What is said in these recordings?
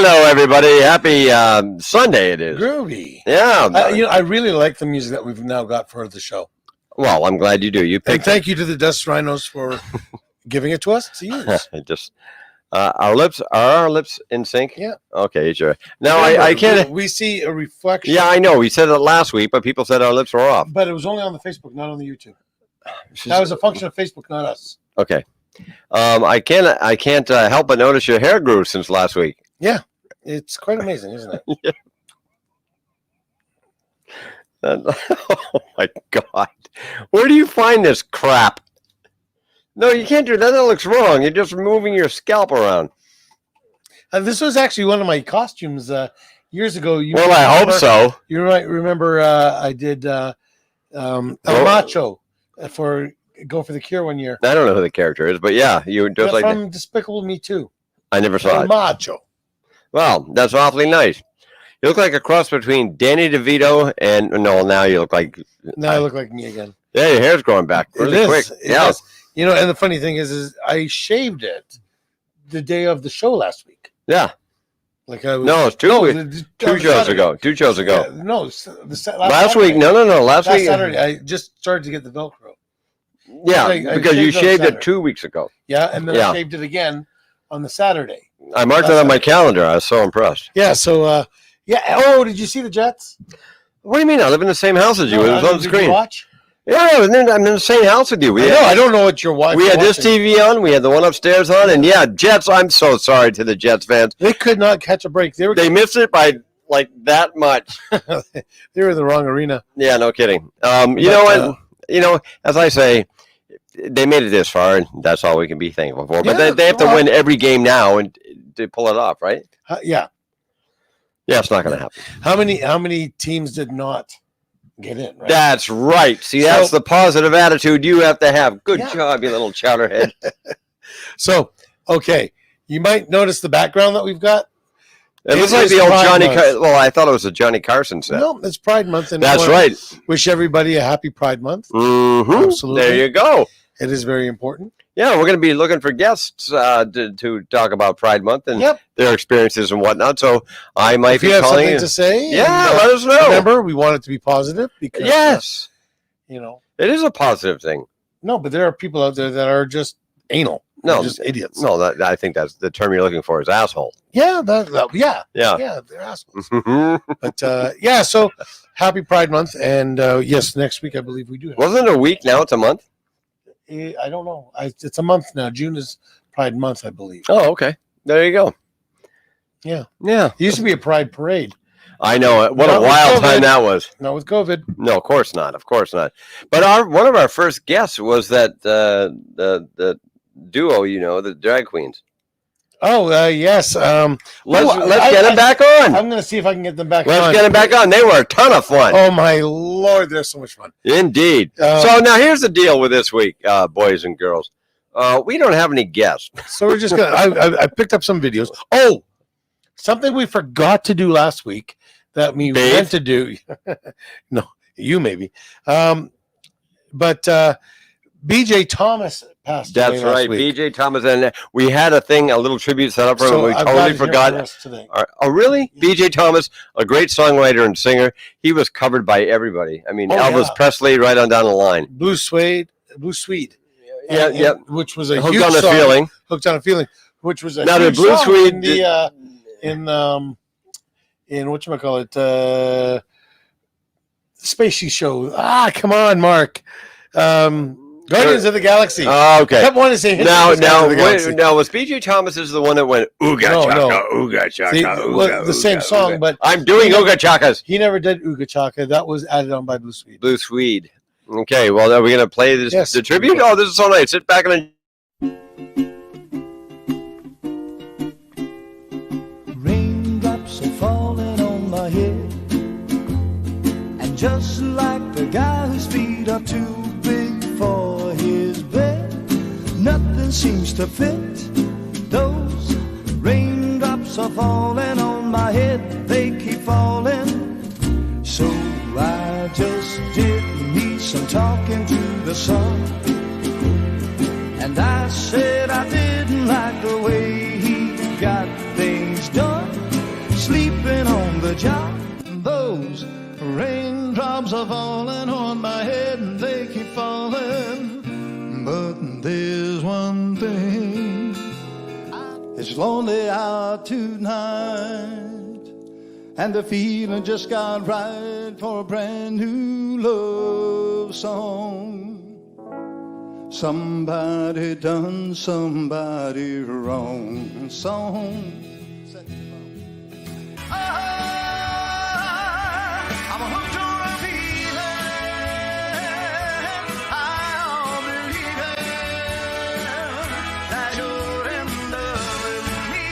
Hello, everybody. Happy Sunday it is. Groovy. Yeah. I really like the music that we've now got for the show. Well, I'm glad you do. You And picked thank you to the Dust Rhinos for giving it to us to use. it. Just our lips in sync? Yeah. Okay, sure. Now Remember, I can't. We see a reflection. Yeah, I know. We said it last week, but people said our lips were off. But it was only on the Facebook, not on the YouTube. That was a function of Facebook, not us. Okay. I can't help but notice your hair grew since last week. Yeah. It's quite amazing, isn't it? Oh my God. Where do you find this crap? No, you can't do that. That looks wrong. You're just moving your scalp around. This was actually one of my costumes years ago. Well, I hope so. You might remember I did El Macho for Go for the Cure one year. I don't know who the character is, but yeah, you just like from Despicable Me 2. I never saw El it. Macho. Well, that's awfully nice. You look like a cross between Danny DeVito and now you look like Now I look like me again. Yeah, your hair's growing back really quick. Yeah. You know, and the funny thing is I shaved it the day of the show last week. Yeah. Like I was, no, it's two shows ago. 2 shows ago. Yeah, no, last week. No. Last week. Saturday, I just started to get the Velcro. Yeah, because you shaved it 2 weeks ago. Yeah, and then I shaved it again on the Saturday. I marked it on my calendar. I was so impressed. Yeah, so, Oh, did you see the Jets? What do you mean? I live in the same house as you. It was on the screen. Did you watch? Yeah, I'm in the same house with you. I don't know what you're watching. We had this TV on. We had the one upstairs on. And, yeah, Jets, I'm so sorry to the Jets fans. They could not catch a break. They missed it by, like, that much. They were in the wrong arena. Yeah, no kidding. You know what? As I say, they made it this far, and that's all we can be thankful for. But they have to win every game now and to pull it off, right? Yeah. Yeah, it's not going to happen. How many teams did not get in? Right? That's right. See, that's the positive attitude you have to have. Good job, you little chowderhead. So, okay, you might notice the background that we've got. It looks like the old Johnny. Well, I thought it was a Johnny Carson set. No, it's Pride Month, and that's right. Wish everybody a happy Pride Month. Mm-hmm. Absolutely, there you go. It is very important. Yeah, we're going to be looking for guests to talk about Pride Month and their experiences and whatnot. So I might be calling. If you have something to say, let us know. Remember, we want it to be positive because it is a positive thing. No, but there are people out there that are just anal. No, just idiots. No, I think that's the term you're looking for is asshole. Yeah, they're assholes. But so happy Pride Month, and yes, next week I believe we do. Wasn't it a week now? It's a month. I don't know. It's a month now. June is Pride Month, I believe. Oh, okay. There you go. Yeah. It used to be a Pride parade. I know. What a wild time that was. Not with COVID. No, of course not. Of course not. But one of our first guests was that the duo, the drag queens. Oh, yes. Let's get them back on. I'm going to see if I can get them back on. Let's get them back on. They were a ton of fun. Oh, my Lord. They're so much fun. Indeed. So now here's the deal with this week, boys and girls. We don't have any guests. So we're just going to – I picked up some videos. Oh, something we forgot to do last week that we meant to do. No, you maybe. But BJ Thomas passed away last week. That's right, BJ Thomas. And we had a little tribute set up for him. We totally forgot. Oh, really? Yeah. BJ Thomas, a great songwriter and singer. He was covered by everybody. I mean, Elvis Presley right on down the line. Blue Suede. Yeah. Which was a Hooked huge on a song. Feeling. Hooked on a Feeling. Which was a now huge the Blue song Suede in whatchamacallit, Spacey show. Come on, Mark. Guardians of the Galaxy. Oh, okay. I kept wanting to say now, was BJ Thomas is the one that went ooga chaka, ooga chaka, the same song, but I'm doing ooga chakas. He never did ooga chaka. That was added on by Blue Suede. Blue Suede. Okay, well, are we going to play this the tribute? Oh, this is so nice. Sit back and. Raindrops are falling on my head, and just like the guy whose feet are too big for his bed, nothing seems to fit. Those raindrops are falling on my head, they keep falling. So I just did me some talking to the sun, and I said I didn't like the way he got things done. knows. Raindrops are falling on my head and they keep falling. But there's one thing, it's lonely out tonight, and the feeling just got right for a brand new love song. Somebody done somebody wrong song. I'm hooked on a feeling. I'll believe it, that you're in love with me.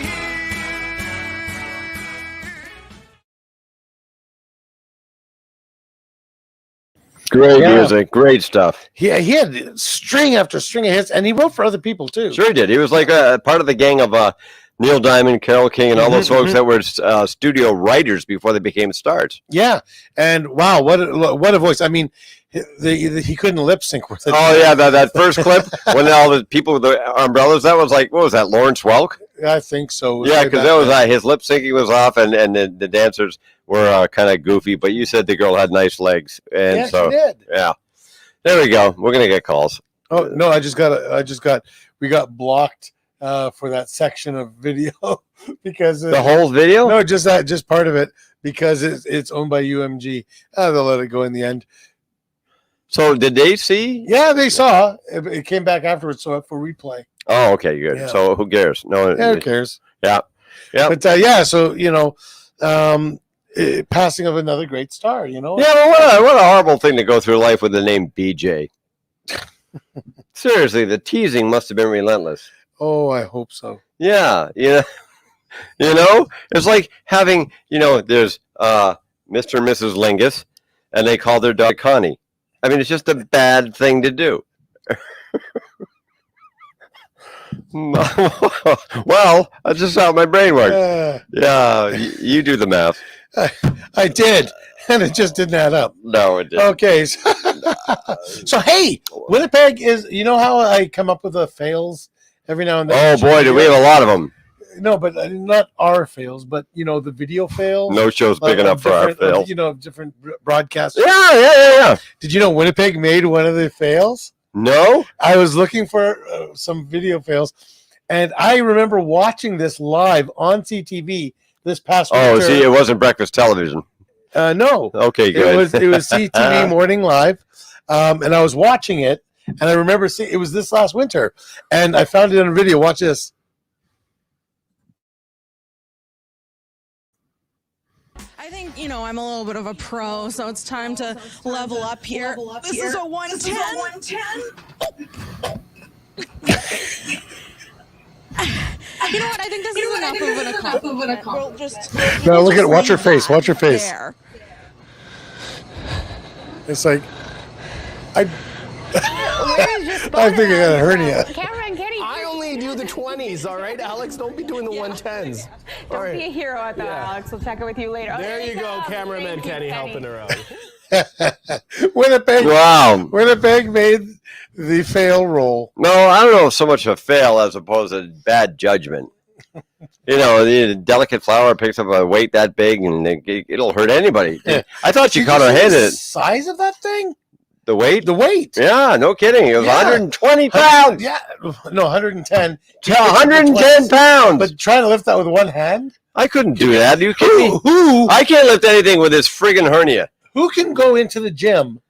Great music, great stuff. He had string after string of hits, and he wrote for other people too. Sure he did. He was like a part of the gang of Neil Diamond, Carole King, and all those folks that were studio writers before they became stars. Yeah, and wow, what a voice! I mean, he couldn't lip sync with it. Oh yeah, that first clip when all the people with the umbrellas, that was like, what was that, Lawrence Welk? I think so. Yeah, because that was his lip syncing was off, and the dancers were kind of goofy. But you said the girl had nice legs, and yeah, so she did. Yeah, there we go. We're gonna get calls. Oh no, we got blocked for that section of video because The whole video? No, just part of it because it's owned by UMG. They'll let it go in the end. So did they see? Yeah, they saw it came back afterwards, so for replay. Oh, okay, good. Yeah. So who cares? No, Yeah, who cares? Yeah, yeah. But so passing of another great star. Yeah, well, what a horrible thing to go through life with the name BJ. Seriously, the teasing must have been relentless. Oh, I hope so. Yeah, it's like having, there's Mr. and Mrs. Lingus, and they call their dog Connie. I mean, it's just a bad thing to do. Well, that's just how my brain works. Yeah, you do the math. I did, and it just didn't add up. No, it didn't. Okay. So hey, Winnipeg is, how I come up with the fails every now and then? Oh, boy, do we have a lot of them. No, but not our fails, but, the video fails. No show's big enough for our fails. Different broadcasts. Yeah. Did you know Winnipeg made one of the fails? No? I was looking for some video fails, and I remember watching this live on CTV this past winter. Oh, see, it wasn't breakfast television. No. Okay, good. It was CTV Morning Live, and I was watching it, and I remember seeing it was this last winter, and I found it on a video. Watch this. I think, I'm a little bit of a pro, so it's time to level up here. This is a 110. You know what? I think this is enough of an accomplishment. We'll just now look at watch her face. Watch her face. There. It's like I think I got a hernia. Cameron, Kenny. I only do the 20s, all right, Alex? Don't be doing the 110s. Don't be a hero at that, Alex. We'll check it with you later. There you go, cameraman Kenny helping her out. Winnipeg. Wow. Winnipeg made the fail roll. No, I don't know so much a fail as opposed to bad judgment. The delicate flower picks up a weight that big, and it'll hurt anybody. I thought you caught her hand in it. Size of that thing? The weight? The weight. Yeah, no kidding. It was 120 pounds. Yeah, no, 110. Yeah, 110 pounds. But trying to lift that with one hand? I couldn't do that. Are you kidding me? Who? I can't lift anything with this friggin' hernia. Who can go into the gym?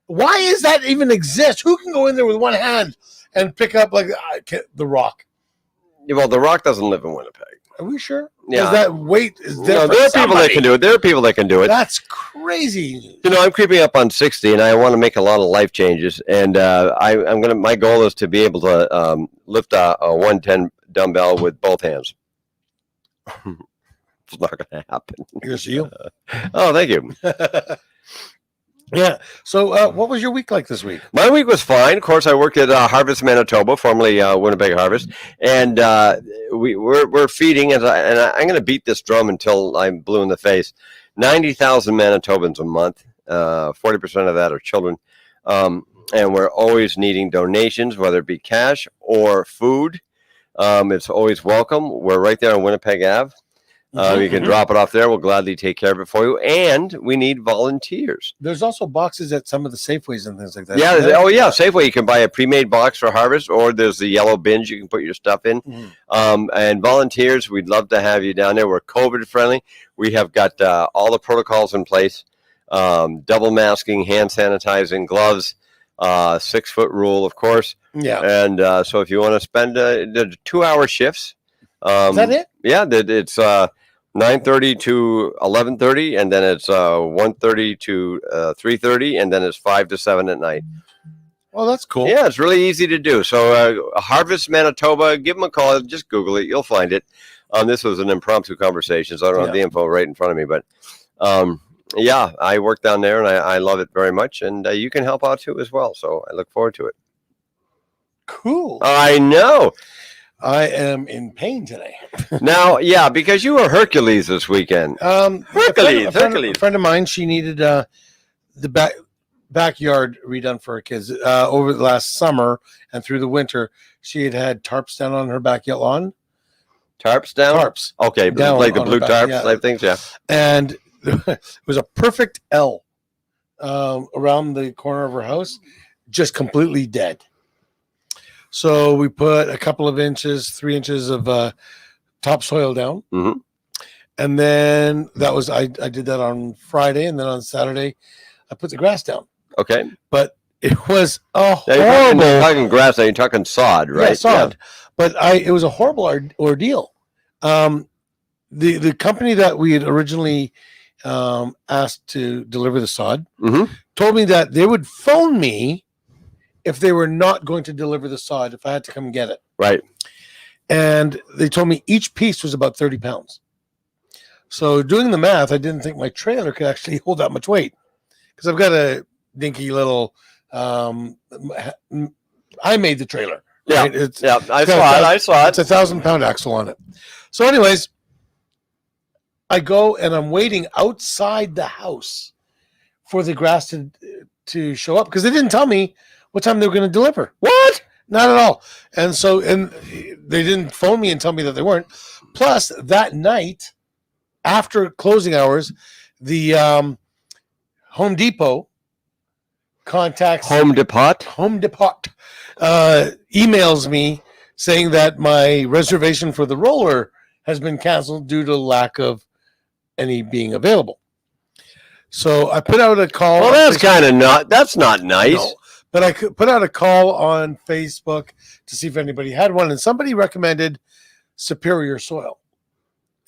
Why does that even exist? Who can go in there with one hand and pick up like The Rock? Well, The Rock doesn't live in Winnipeg. Are we sure? Yeah. Is that weight is there? No, there are people that can do it. There are people that can do it. That's crazy. I'm creeping up on 60, and I want to make a lot of life changes. And my goal is to be able to lift a 110 dumbbell with both hands. It's not going to happen. You're a seal. Oh, thank you. Yeah. So, what was your week like this week? My week was fine. Of course, I worked at Harvest Manitoba, formerly Winnipeg Harvest, and we're feeding. And I'm going to beat this drum until I'm blue in the face. 90,000 Manitobans a month. 40% of that are children, and we're always needing donations, whether it be cash or food. It's always welcome. We're right there on Winnipeg Ave. You can drop it off there. We'll gladly take care of it for you. And we need volunteers. There's also boxes at some of the Safeways and things like that. Yeah. Safeway, you can buy a pre-made box for harvest, or there's the yellow bins you can put your stuff in. And volunteers, we'd love to have you down there. We're COVID friendly. We have got all the protocols in place. Double masking, hand sanitizing, gloves, 6-foot rule, of course. Yeah. And so if you want to spend 2-hour shifts. Is that it? Yeah, it's 9:30 to 11:30, and then it's 1:30 to 3:30, and then it's 5 to 7 at night. Well, that's cool. Yeah, it's really easy to do. So Harvest Manitoba, give them a call. Just Google it. You'll find it. This was an impromptu conversation, so I don't have the info right in front of me. But yeah, I work down there, and I love it very much. And you can help out too as well. So I look forward to it. Cool. I know. I am in pain today. Now, yeah, because you were Hercules this weekend. Hercules. A friend of mine, she needed the backyard redone for her kids over the last summer and through the winter. She had tarps down on her backyard lawn. Tarps down? Tarps. Okay, down like the blue tarps type things, yeah. And it was a perfect L around the corner of her house, just completely dead. So we put a couple of 3 inches of topsoil down. Mm-hmm. And then I did that on Friday. And then on Saturday, I put the grass down. Okay. But it was a horrible. You're talking grass, you're talking sod, right? Yeah, sod. Yeah. But it was a horrible ordeal. The company that we had originally asked to deliver the sod told me that they would phone me if they were not going to deliver the sod, if I had to come and get it. Right. And they told me each piece was about 30 pounds. So doing the math, I didn't think my trailer could actually hold that much weight, because I've got a dinky little, I made the trailer. Right? Yeah. I saw it. It's 1,000-pound axle on it. So anyways, I go and I'm waiting outside the house for the grass to show up, because they didn't tell me what time they were going to deliver. What? Not at all. And they didn't phone me and tell me that they weren't. Plus, that night, after closing hours, the Home Depot contacts Home Depot emails me saying that my reservation for the roller has been canceled due to lack of any being available. So I put out a call. Well, that's not nice. No. But I could put out a call on Facebook to see if anybody had one, and somebody recommended Superior Soil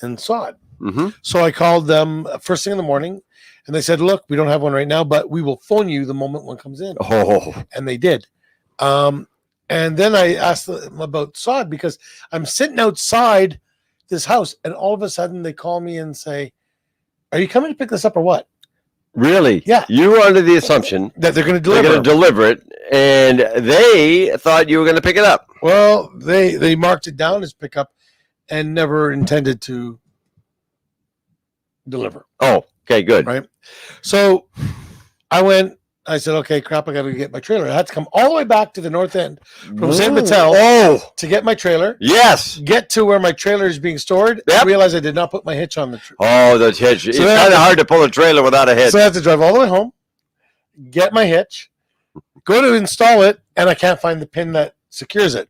and sod. Mm-hmm. So I called them first thing in the morning, and they said, "Look, we don't have one right now, but we will phone you the moment one comes in." Oh, and they did. And then I asked them about sod, because I'm sitting outside this house, and all of a sudden they call me and say, "Are you coming to pick this up or what?" Really? Yeah. You were under the assumption that they're going to deliver. They're going to deliver it, and they thought you were going to pick it up. Well, they marked it down as pickup and never intended to deliver. Oh, okay, good. Right. So I said, okay, crap, I got to get my trailer. I had to come all the way back to the north end from St. Batel to get my trailer. Yes. Get to where my trailer is being stored. Yep. I realized I did not put my hitch on the trailer. Oh, the hitch. It's kind of hard to pull a trailer without a hitch. So I have to drive all the way home, get my hitch, go to install it, and I can't find the pin that secures it.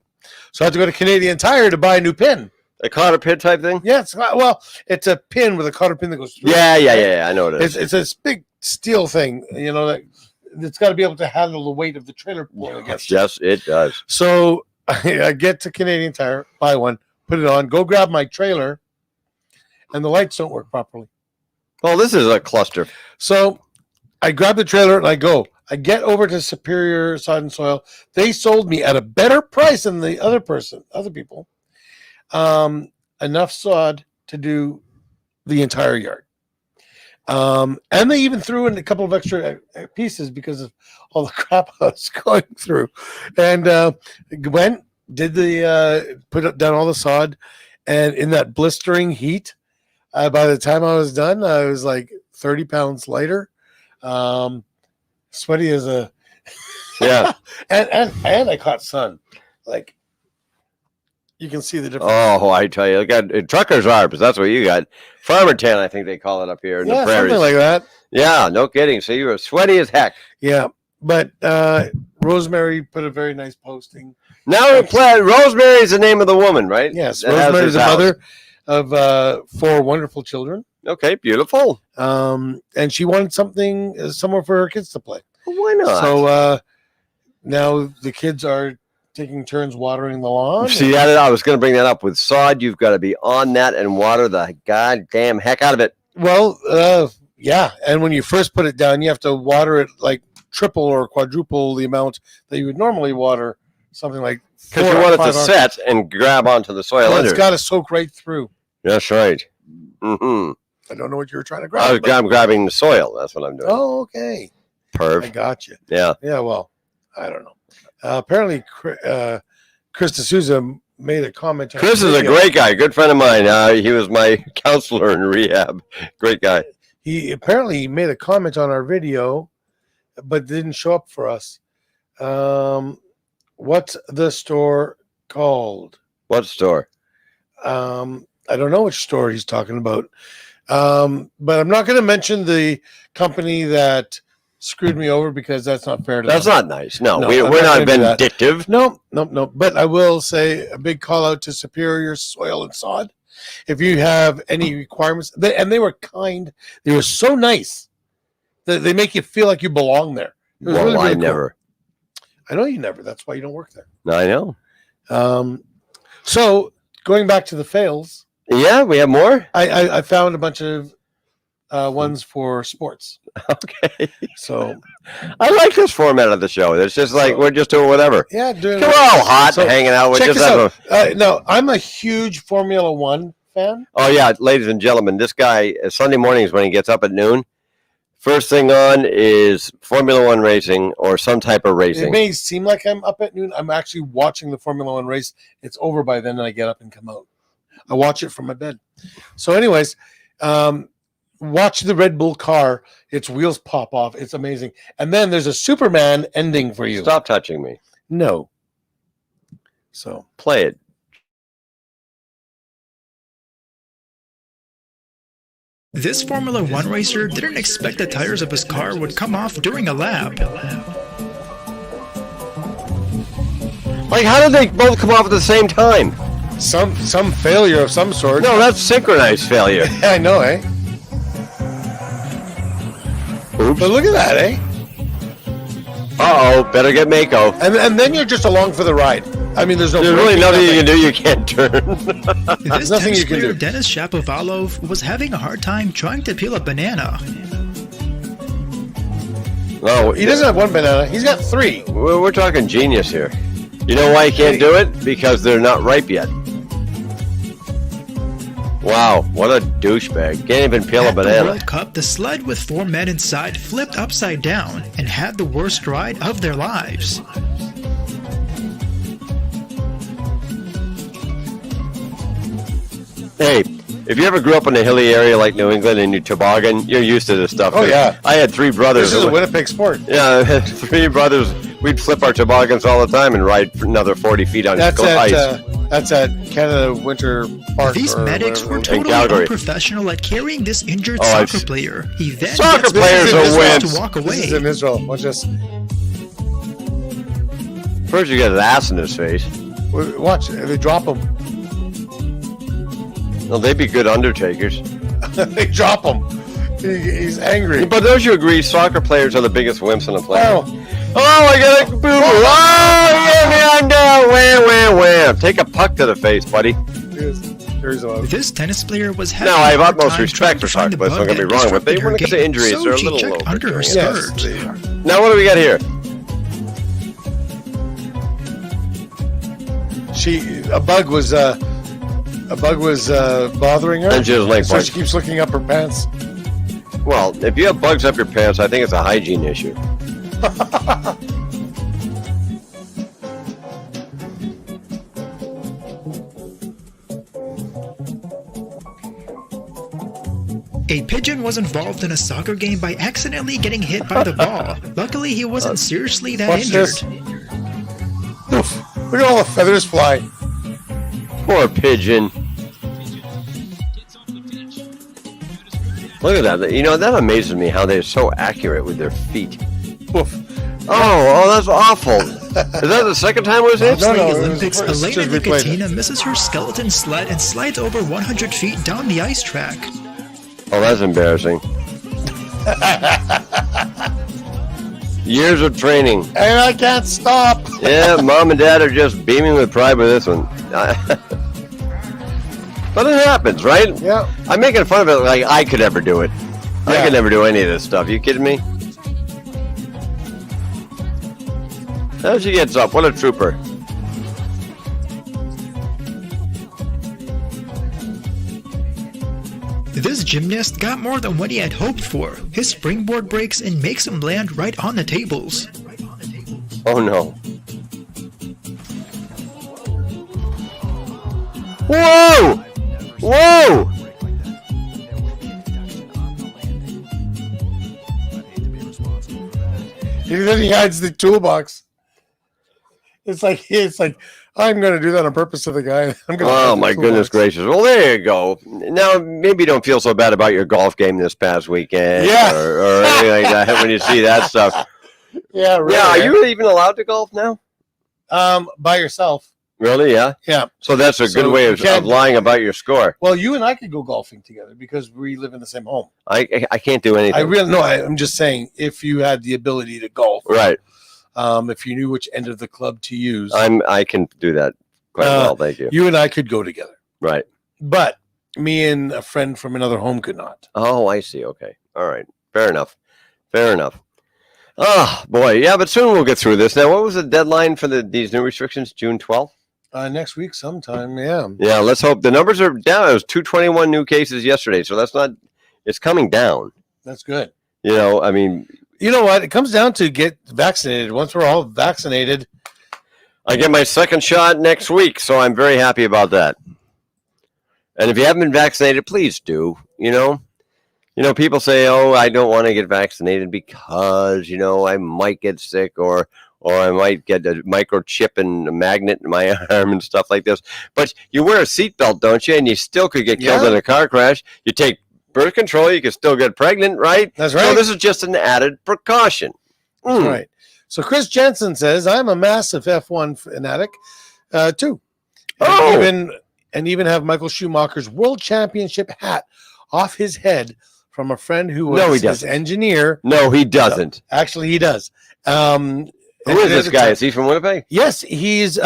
So I have to go to Canadian Tire to buy a new pin. A cotter pin type thing? Yeah, it's a pin with a cotter pin that goes through. Yeah. I know it is. It's this big steel thing, that it's got to be able to handle the weight of the trailer pulling against it. Yes, it does. So I get to Canadian Tire, buy one, put it on, go grab my trailer, and the lights don't work properly. Well, this is a cluster. So I grab the trailer and I go. I get over to Superior Sod and Soil. They sold me at a better price than the other people, enough sod to do the entire yard. And they even threw in a couple of extra pieces because of all the crap I was going through. And put down all the sod, and in that blistering heat, by the time I was done, I was like 30 pounds lighter. Sweaty as a and I caught sun. Like, You can see the difference. Oh, I tell you, got truckers' arbors. That's what you got. Farmer tan, I think they call it up here in the prairies. Something like that. Yeah, no kidding. So you were sweaty as heck. Yeah, but Rosemary put a very nice posting. Now Rosemary is the name of the woman, right? Yes, Rosemary is the mother of 4 wonderful children. Okay, beautiful. And she wanted somewhere for her kids to play. Well, why not? So now the kids are taking turns watering the lawn. See, I was going to bring that up. With sod, you've got to be on that and water the goddamn heck out of it. Well, yeah. And when you first put it down, you have to water it like triple or quadruple the amount that you would normally water something like. Because you want it to set and grab onto the soil under. It's got to soak right through. That's right. Mm-hmm. I don't know what you were trying to grab. I'm grabbing the soil. That's what I'm doing. Oh, okay. Perv. I got you. Yeah. Yeah, well, I don't know. Apparently, Chris D'Souza made a comment. Chris is a great guy. Good friend of mine. He was my counselor in rehab. Great guy. He apparently made a comment on our video, but didn't show up for us. What's the store called? What store? I don't know which store he's talking about. But I'm not going to mention the company that screwed me over because that's not fair to them. That's not nice. No, No, we're not vindictive. No. But I will say a big call out to Superior Soil and Sod. If you have any requirements, they were kind. They were so nice that they make you feel like you belong there. It was Well, really, really I cool. never. I know you never. That's why you don't work there. No, I know. So going back to the fails, Yeah, we have more. I found a bunch of ones for sports. Okay. So I like this format of the show. It's just like we're just doing whatever. yeah, doing. We're all hot, So, hanging out. We're check just this having out. No, I'm a huge Formula One fan. Oh yeah, ladies and gentlemen, this guy Sunday mornings when he gets up at noon, first thing on is Formula One racing or some type of It racing. may seem like I'm up at noon. I'm actually watching the Formula One race. It's over by then, and I get up and come out. I watch it from my bed. So, anyways, watch the Red Bull car. Its wheels pop off. It's amazing. And then there's a Superman ending for you. Stop touching me. No. So Play it. This Formula One racer didn't expect the tires of his car would come off during a lap. Like, how did they both come off at the same time? some failure of some sort. No, that's synchronized failure. Yeah, I know, eh? Oops. But look at that, eh? Uh-oh, better get Mako. And then you're just along for the ride. I mean, there's There's really nothing you can do. You can't turn. This nothing tennis you can player do. Denis Shapovalov was having a hard time trying to peel a banana. No, He doesn't have one banana. He's got 3. We're talking genius here. You know why he can't do it? Because they're not ripe yet. Wow, what a douchebag. Can't even peel a At the banana. World Cup, the sled with 4 men inside flipped upside down and had the worst ride of their lives. Hey, if you ever grew up in a hilly area like New England and you toboggan, you're used to this stuff. Oh, yeah. I had 3 brothers. This is a Winnipeg sport. Yeah, I had 3 brothers. We'd flip our toboggans all the time and ride for another 40 feet on That's ice. at Canada Winter Park. These or medics were whatever. totally Calgary. unprofessional at carrying this injured Oh, soccer I've- player. He then Soccer gets players back are wimps. to walk This is away. in Israel. Watch this. First you get an ass in his face. Watch. They drop him. Well, they'd be good undertakers. They drop him. He's angry. But don't you agree soccer players are the biggest wimps on the planet? Oh, I got a boo-boo. Oh, get me under. Wham, wham, wham. Take a puck to the face, buddy. here's a. This tennis player was having Now, I have a hard utmost time respect trying for to find soccer the players, don't bug get me that wrong, but they, disrupted when her it comes to game, injuries, so they're a she little checked under her overdoing it. Yes, skirt. they are. Now, what do we got here? A bug was bothering her. And she doesn't like so bugs. she keeps looking up her pants. Well, if you have bugs up your pants, I think it's a hygiene issue. A pigeon was involved in a soccer game by accidentally getting hit by the ball. Luckily, he wasn't seriously that Watch injured. this. Oof. Look at all the feathers fly. Poor pigeon. Look at that. You know, that amazes me how they're so accurate with their feet. Oof. Oh, that's awful. Is that the second time it was hit? No, Wrestling it was Olympics, the first. Elena Just replayed Nicotina misses her skeleton sled and slides over 100 feet down the ice track. Oh, that's embarrassing. Years of training. And I can't stop. Yeah, mom and dad are just beaming with pride with this one. But it happens, right? Yeah. I'm making fun of it like I could ever do it. I Yeah. could never do any of this stuff. You kidding me? Now she gets up. What a trooper. This gymnast got more than what he had hoped for. His springboard breaks and makes him land right on the tables. Oh no. Whoa! Whoa! And then he hides the toolbox. It's like I'm going to do that on purpose to the guy. I'm gonna hide Oh the my goodness toolbox. gracious. Well, there you go. Now, maybe you don't feel so bad about your golf game this past weekend Yeah. or anything like that when you see that stuff. Yeah, really. Yeah, are you even allowed to golf now? By yourself? Really? Yeah. Yeah. So that's a good So way you of can't- lying about your score. Well, you and I could go golfing together because we live in the same home. I can't do anything. I'm just saying, if you had the ability to golf, Right. if you knew which end of the club to use, I can do that quite well. Thank you. you and I could go together. Right. But me and a friend from another home could not. Oh, I see. Okay. All right. Fair enough. Fair enough. Oh boy, yeah, but soon we'll get through this. Now, what was the deadline for these new restrictions? June 12th. Next week sometime, yeah. Yeah, let's hope the numbers are down. It was 221 new cases yesterday, so that's not. It's coming down. That's good. You know, I mean, You know what? It comes down to get vaccinated. Once we're all vaccinated, I get my second shot next week, so I'm very happy about that. And if you haven't been vaccinated, please do. You know, people say, "Oh, I don't want to get vaccinated because I might get sick or I might get a microchip and a magnet in my arm and stuff like this." But you wear a seatbelt, don't you? And you still could get killed Yeah. in a car crash. You take birth control, you can still get pregnant, right? That's So right. this is just an added precaution. Mm. Right. So Chris Jensen says, I'm a massive F1 fanatic, too. Oh. Even have Michael Schumacher's world championship hat off his head from a friend who was No, he his doesn't. engineer. No, he doesn't. Actually, he does. Who is this guy? Is he from Winnipeg? Yes, he's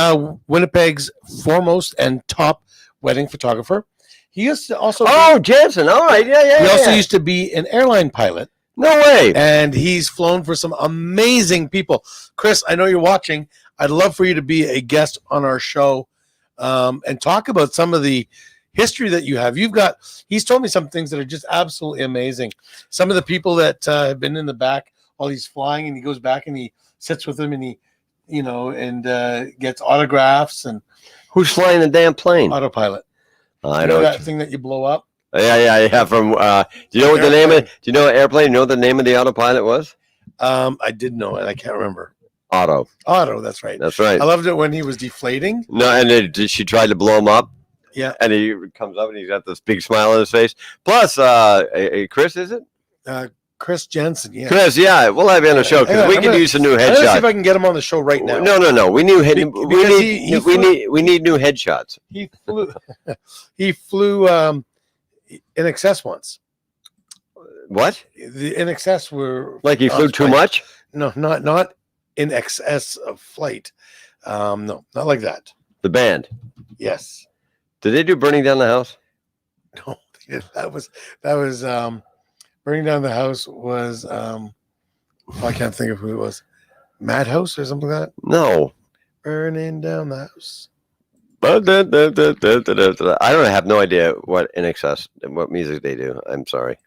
Winnipeg's foremost and top wedding photographer. He used to also Jensen. All right. Yeah. he also used to be an airline pilot. No way. And he's flown for some amazing people. Chris, I know you're watching. I'd love for you to be a guest on our show and talk about some of the history that you have. He's told me some things that are just absolutely amazing. Some of the people that have been in the back while he's flying, and he goes back and he sits with them and he, gets autographs and Who's flying the damn plane? autopilot. I You know know. that thing that you blow up? Yeah. From do you know what the name of? Do you know what airplane? You know what the name of the autopilot was? I did know it. I can't remember. Otto. Otto, that's right. That's right. I loved it when he was deflating. No, and she tried to blow him up. Yeah. And he comes up and he's got this big smile on his face. Plus, Chris, is it? Chris Jensen, yeah. Chris, yeah. We'll have you on the show because Yeah, we I'm can gonna- use a new I'm gonna see if headshot. I can get him on the show right now. No. We need Because we need new headshots. He flew. He flew in excess once. What? The in excess were Like he flew too flight. much? No, not in excess of flight. No, not like that. The band. Yes. Did they do Burning Down the House? No, that was burning down the house was I can't think of who it was. Madhouse or something like that. No. Burning down the house. I don't have no idea what In Excess, what music they do. I'm sorry.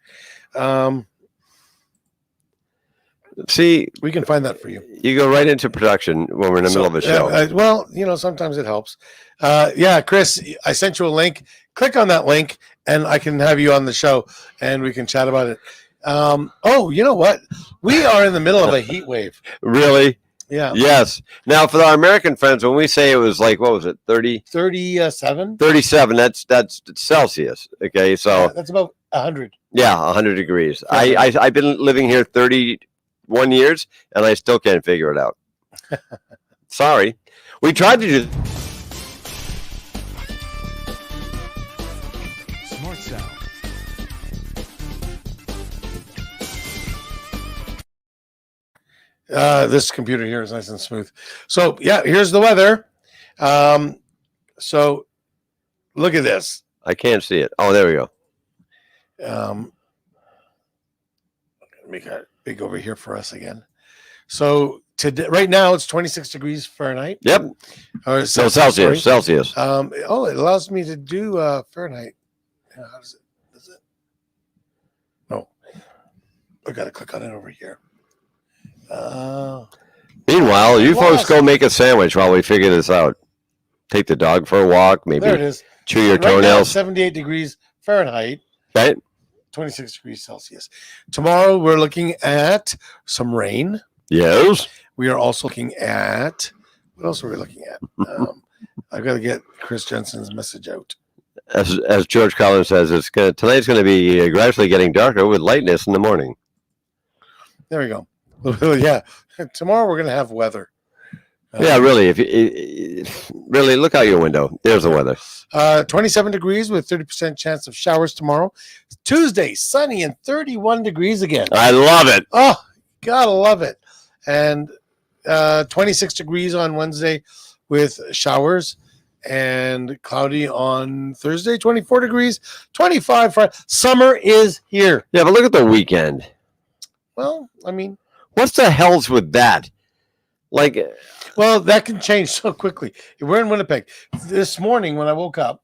See, We can find that for you. you go right into production when we're in the middle of a show. Well, sometimes it helps. Yeah, Chris, I sent you a link. Click on that link, and I can have you on the show, and we can chat about it. Oh, you know what? We are in the middle of a heat wave. Really? Yeah. Yes. Now, for our American friends, when we say it was like, what was it, 30? 37. 37. That's Celsius. Okay, so Yeah, that's about 100. yeah, 100 degrees. I've been living here 31 years, and I still can't figure it out. Sorry, we tried to do. Smart sound. This computer here is nice and smooth. So yeah, here's the weather. So look at this. I can't see it. Oh, there we go. Make it big over here for us again. So today, right now, it's 26 degrees Fahrenheit. Yep. Or So Celsius. sorry. Celsius. Oh, it allows me to do Fahrenheit. How does it? Does it? No. I got to click on it over here. Meanwhile, you folks lost. go make a sandwich while we figure this out. Take the dog for a walk. Maybe There it is. chew your Right now, toenails. 78 degrees Fahrenheit. Right. 26 degrees Celsius. Tomorrow, we're looking at some rain. Yes. We are also looking at what else are we looking at? I've got to get Chris Jensen's message out. As George Collins says, tonight's going to be gradually getting darker with lightness in the morning. There we go. Yeah, tomorrow we're going to have weather. Yeah, really. If you really look out your window, there's the weather. 27 degrees with 30% chance of showers tomorrow. Tuesday, sunny and 31 degrees again. I love it. Oh, gotta love it. And 26 degrees on Wednesday with showers, and cloudy on Thursday, 24 degrees, 25 Friday. Summer is here. Yeah, but look at the weekend. Well, I mean, What's the hell's with that? Like, well, that can change so quickly. We're in Winnipeg. This morning when I woke up,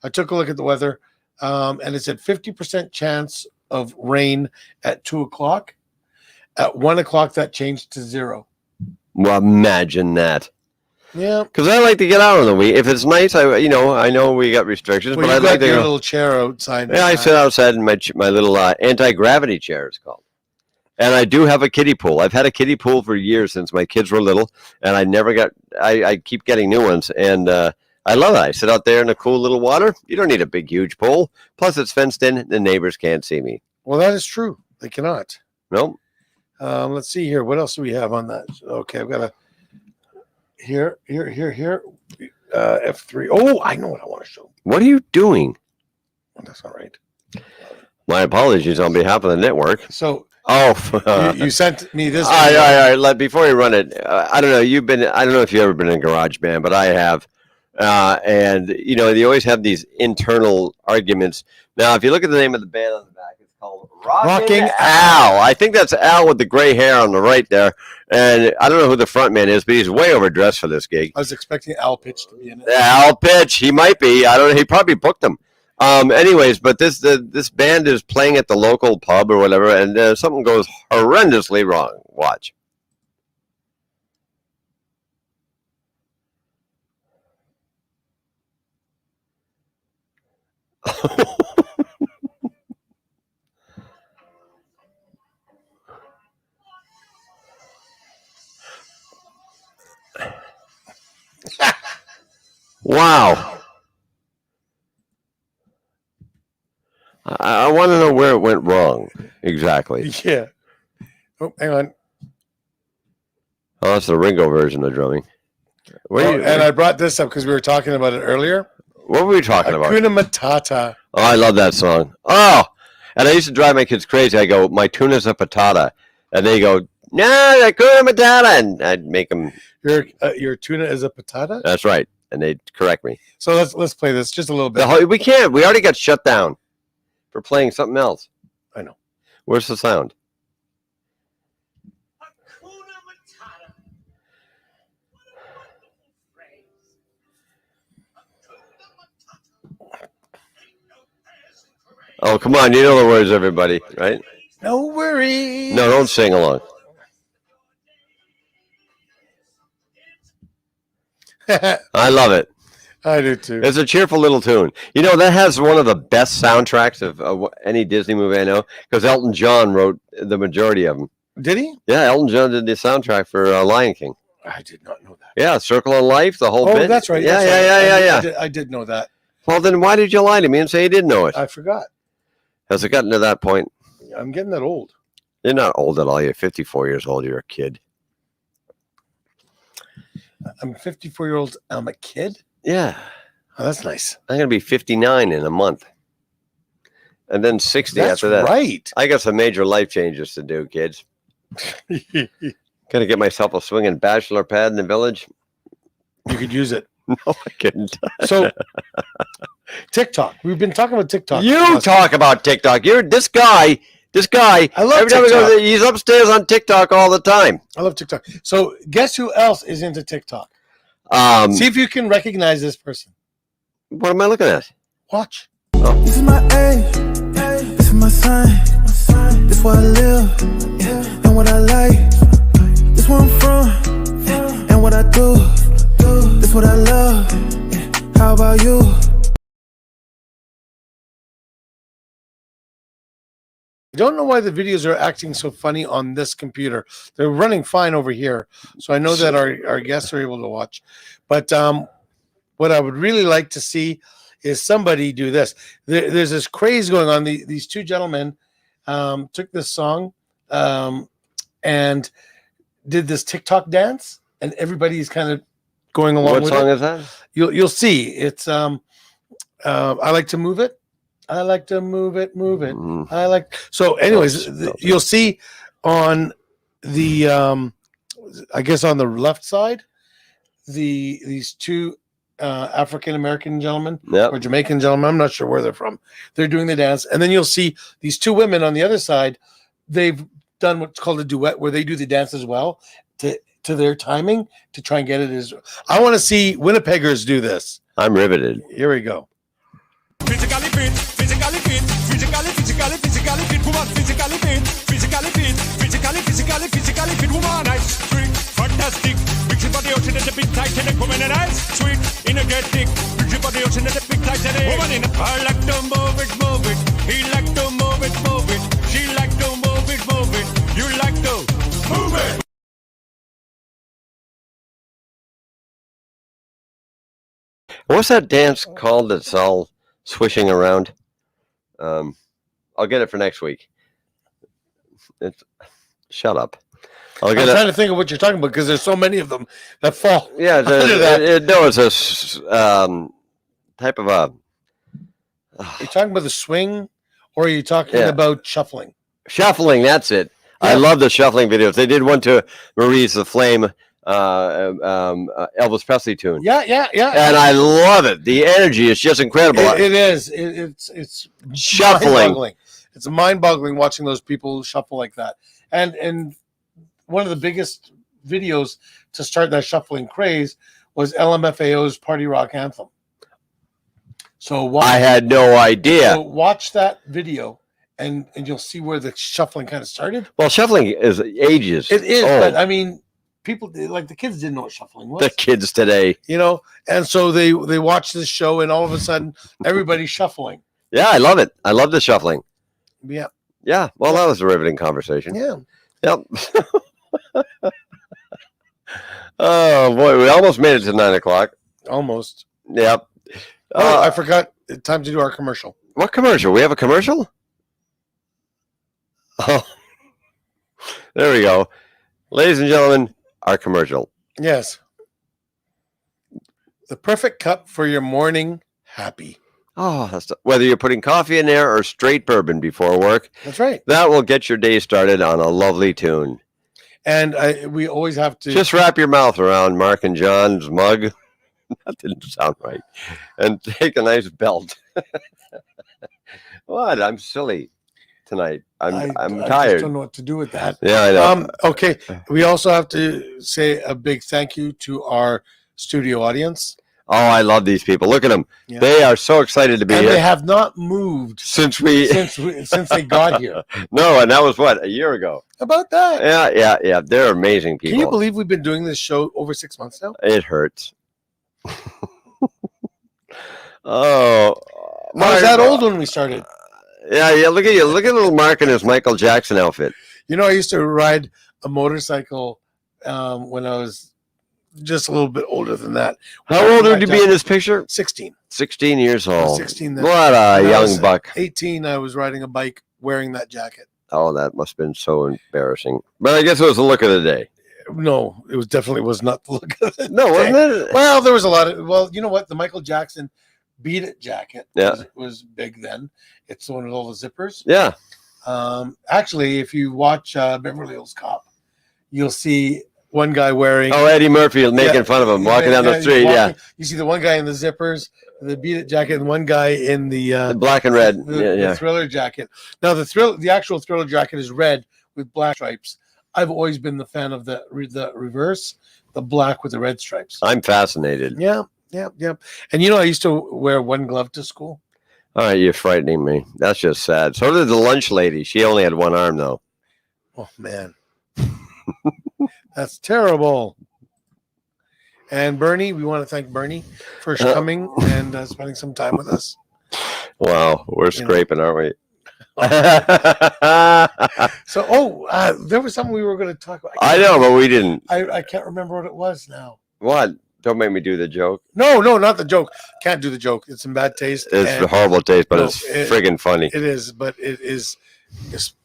I took a look at the weather, and it said 50% chance of rain at 2 o'clock. At 1 o'clock, that changed to 0. well, imagine that. Yeah. Because I like to get out on the week. If it's nice, I know we got restrictions, Well, but you I like got to your go. little chair outside. Yeah, I sit outside in my little anti-gravity chair, it's called. And I do have a kiddie pool. I've had a kiddie pool for years since my kids were little, and I keep getting new ones, and I love it. I sit out there in the cool little water. You don't need a big, huge pool. Plus, it's fenced in. The neighbors can't see me. Well, that is true. They cannot. Nope. Let's see here. What else do we have on that? Okay, I've got a here. F3. Oh, I know what I want to show. What are you doing? Oh, that's not right. My apologies on behalf of the network. So Oh, you sent me this. all right. Before you run it, I don't know. I don't know if you've ever been in a garage band, but I have. And they always have these internal arguments. Now, if you look at the name of the band on the back, it's called Rocking Al. I think that's Al with the gray hair on the right there. And I don't know who the front man is, but he's way overdressed for this gig. I was expecting Al Pitch to be in it. Al Pitch, he might be. I don't know. He probably booked him. Anyways, but this band is playing at the local pub or whatever, and something goes horrendously wrong. Watch. Wow. I want to know where it went wrong exactly. Yeah. Oh, hang on. Oh, that's the Ringo version of drumming. And I brought this up because we were talking about it earlier. What were we talking about? Hakuna Matata. Oh, I love that song. Oh, and I used to drive my kids crazy. I go, my tuna's a patata. And they go, no, Hakuna Matata. And I'd make them. Your tuna is a patata? That's right. And they'd correct me. So let's play this just a little bit. We can't. We already got shut down for playing something else. I know. Where's the sound? Oh, come on. You know the words, everybody, right? No worries. No, don't sing along. I love it. I do too. It's a cheerful little tune. That has one of the best soundtracks of any Disney movie I know, because Elton John wrote the majority of them. Did he? Yeah, Elton John did the soundtrack for Lion King. I did not know that. Yeah, Circle of Life, the whole Oh, bit. that's right. Yeah, that's yeah. right. I did know that. Well, then why did you lie to me and say you didn't know it? I forgot. Has it gotten to that point? I'm getting that old. You're not old at all. You're 54 years old. You're a kid. I'm 54-year-old. I'm a kid. Yeah. Oh, that's nice. I'm going to be 59 in a month. And then 60 That's after that. right. I got some major life changes to do, kids. Gonna get myself a swinging bachelor pad in the village. You could use it. No, I couldn't. So, TikTok. We've been talking about TikTok. You talk about TikTok. You're this guy. I love every time we TikTok. go, he's upstairs on TikTok all the time. I love TikTok. So, guess who else is into TikTok? See if you can recognize this person. What am I looking at? Watch. This is my age, this is my sign, this where I live, and what I like, this where I'm from, and what I do, this what I love, how about you? I don't know why the videos are acting so funny on this computer. They're running fine over here, so I know that our guests are able to watch. But what I would really like to see is somebody do this. There's this craze going on. These two gentlemen took this song and did this TikTok dance, and everybody's kind of going along What with song it. is that? You'll see. It's I like to move it. I like to move it. I like. So, anyways, you'll see on the I guess on the left side, these two African American gentlemen or Jamaican gentlemen. I'm not sure where they're from. They're doing the dance, and then you'll see these two women on the other side. They've done what's called a duet, where they do the dance as well to their timing to try and get it as. I want to see Winnipeggers do this. I'm riveted. Here we go. Physically fit, physically fit, physically fit, woman, physically fit, physically fit, woman, nice, sweet, fantastic, big body ocean and the big Titanic, woman, and nice, sweet, energetic, big body ocean and the big Titanic, woman, in I like to move it, he like to move it, she like to move it, you like to move it. What's that dance called that's all swishing around? I'll get it for next week. Shut up. I'm trying to think of what you're talking about because there's so many of them that fall. Yeah, it's a type of a. Are you talking about the swing, or are you talking about shuffling? Shuffling, that's it. Yeah. I love the shuffling videos. They did one to Marie's the Flame, Elvis Presley tune. Yeah. And I love it. The energy is just incredible. It is. It's shuffling. Mind-boggling. It's mind-boggling watching those people shuffle like that. And one of the biggest videos to start that shuffling craze was LMFAO's Party Rock Anthem. So I had no idea. So watch that video, and you'll see where the shuffling kind of started. Well, shuffling is ages. It is, but I mean, people like the kids didn't know what shuffling was. The kids today, and so they watch this show, and all of a sudden, everybody's shuffling. Yeah, I love it. I love the shuffling. Yeah. Yeah. Well, that was a riveting conversation. Yeah. Yep. Oh boy, we almost made it to 9:00. Almost. Yep. I forgot. Time to do our commercial. What commercial? We have a commercial? Oh, there we go. Ladies and gentlemen, our commercial. Yes. The perfect cup for your morning happy. Oh, whether you're putting coffee in there or straight bourbon before work. That's right. That will get your day started on a lovely tune. And we always have to just wrap your mouth around Mark and John's mug. That didn't sound right. And take a nice belt. What? I'm silly tonight. I'm tired. I just don't know what to do with that. Yeah, I know. Okay. We also have to say a big thank you to our studio audience. Oh, I love these people. Look at them. Yeah. They are so excited to be here. They have not moved since they got here. No, and that was what, a year ago. About that. Yeah. They're amazing people. Can you believe we've been doing this show over 6 months now? It hurts. Oh, I was that old when we started. Yeah. Look at you. Look at little Mark in his Michael Jackson outfit. I used to ride a motorcycle when I was just a little bit older than that. How old would you be in this picture? 16. 16 years old. 16 then. What a When I young was buck. 18, I was riding a bike wearing that jacket. Oh, that must have been so embarrassing. But I guess it was the look of the day. No, it definitely was not the look of it. No, wasn't it? Well, there was a lot of, well, you know what? The Michael Jackson Beat It jacket was big then. It's the one with all the zippers. Yeah. Actually, if you watch Beverly Hills Cop, you'll see one guy wearing. Oh, Eddie Murphy making fun of him, walking down the street. You see the one guy in the zippers, the Beat It jacket, and one guy in the black and red. The Thriller jacket. Now the actual Thriller jacket is red with black stripes. I've always been the fan of the reverse, the black with the red stripes. I'm fascinated. Yeah. And I used to wear one glove to school. All right, you're frightening me. That's just sad. So did the lunch lady. She only had one arm, though. Oh, man. That's terrible. And Bernie, we want to thank Bernie for coming and spending some time with us. Wow, we're scraping, aren't we? So, there was something we were going to talk about. I know, but we didn't. I can't remember what it was now. What? Don't make me do the joke. No, not the joke. Can't do the joke. It's in bad taste. It's horrible taste, but it's friggin' funny. It is, but it is.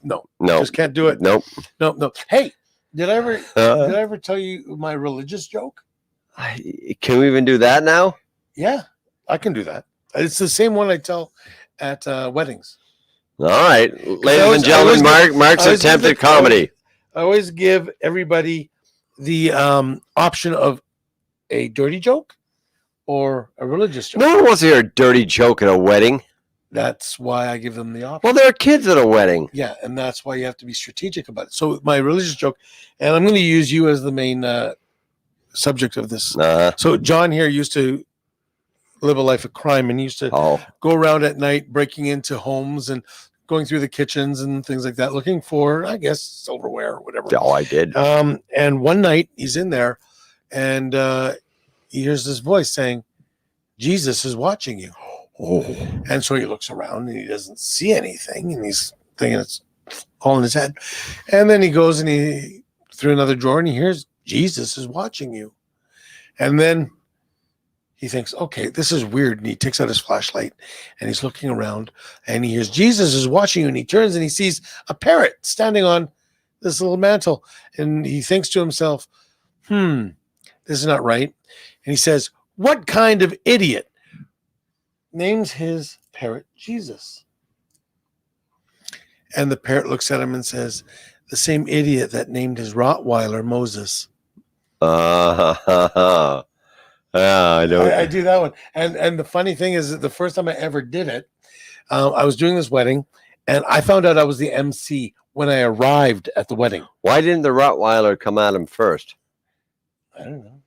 No. Just can't do it. Nope. No. Hey, did I ever tell you my religious joke? Can we even do that now? Yeah, I can do that. It's the same one I tell at weddings. All right, ladies and gentlemen, Mark's attempt at comedy. I always give everybody the option of a dirty joke or a religious joke. No one wants to hear a dirty joke at a wedding. That's why I give them the option. Well, there are kids at a wedding. Yeah, and that's why you have to be strategic about it. So my religious joke, and I'm going to use you as the main subject of this. So John here used to live a life of crime and used to go around at night breaking into homes and going through the kitchens and things like that, looking for, I guess, silverware or whatever. Oh, I did. And one night he's in there and he hears this voice saying, Jesus is watching you. Oh. And so he looks around and he doesn't see anything and he's thinking it's all in his head. And then he goes and he through another drawer and he hears Jesus is watching you. And then he thinks, okay, this is weird. And he takes out his flashlight and he's looking around and he hears Jesus is watching you. And he turns and he sees a parrot standing on this little mantle. And he thinks to himself, this is not right. And he says, what kind of idiot names his parrot Jesus? And the parrot looks at him and says, the same idiot that named his Rottweiler Moses. I know. I do that one. And the funny thing is that the first time I ever did it, I was doing this wedding and I found out I was the MC when I arrived at the wedding. Why didn't the Rottweiler come at him first? I don't know.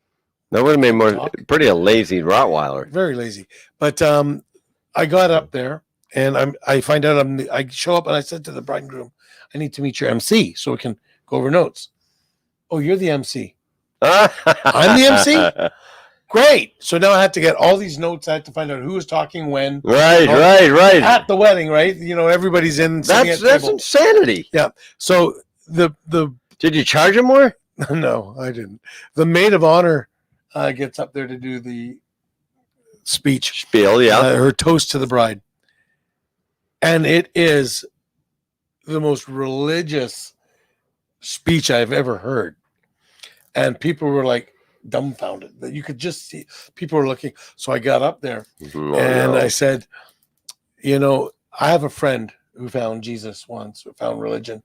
That would have made more pretty a lazy Rottweiler. Very lazy. But I got up there and I find out I show up and I said to the bride and groom, I need to meet your MC so we can go over notes. Oh, you're the MC. I'm the MC? Great. So now I have to get all these notes. I have to find out who was talking when. Right. At the wedding, right? Everybody's in. That's insanity. Yeah. So the Did you charge him more? No, I didn't. The maid of honor gets up there to do the spiel, yeah. Her toast to the bride. And it is the most religious speech I've ever heard. And people were like dumbfounded that you could just see people were looking. So I got up there I said, I have a friend who found Jesus once, who found religion,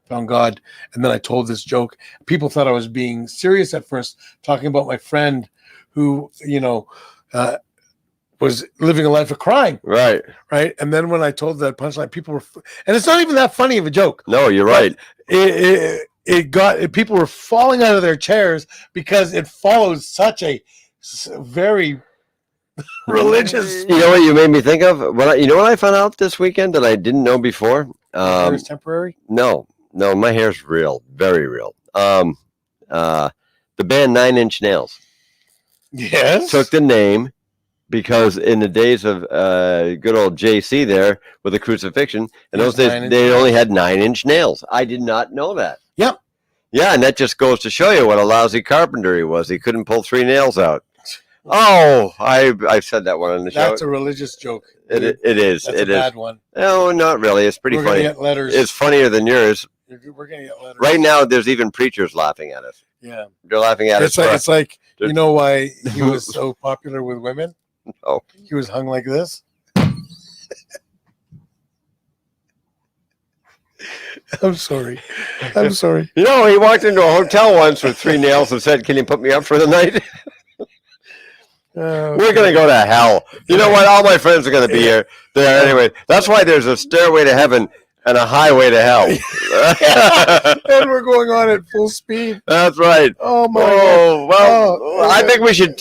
found God. And then I told this joke. People thought I was being serious at first, talking about my friend who, was living a life of crime. Right. And then when I told that punchline, people were, and it's not even that funny of a joke. No, you're right. People were falling out of their chairs because it follows such a very religious. You know what you made me think of? You know what I found out this weekend that I didn't know before? Hair is temporary? No, my hair's real, very real. The band 9 Inch Nails. Yes. Took the name because in the days of good old JC there with the crucifixion, in those days they only had 9 inch nails. I did not know that. Yep. Yeah, and that just goes to show you what a lousy carpenter he was. He couldn't pull 3 nails out. Oh, I said that one on the show. That's a religious joke. It is. That's it a is. bad one. No, not really. It's pretty We're funny. gonna get letters. It's funnier than yours. We're gonna get letters. Right now, there's even preachers laughing at us. Yeah. They're laughing at us. It's like you know why he was so popular with women? Oh. He was hung like this. I'm sorry. I'm sorry. You know, he walked into a hotel once with 3 nails and said, "Can you put me up for the night?" We're going to go to hell. You know what? All my friends are going to be here. There anyway. That's why there's a stairway to heaven and a highway to hell. And we're going on at full speed. That's right. Oh my God. Well, Oh, I think we should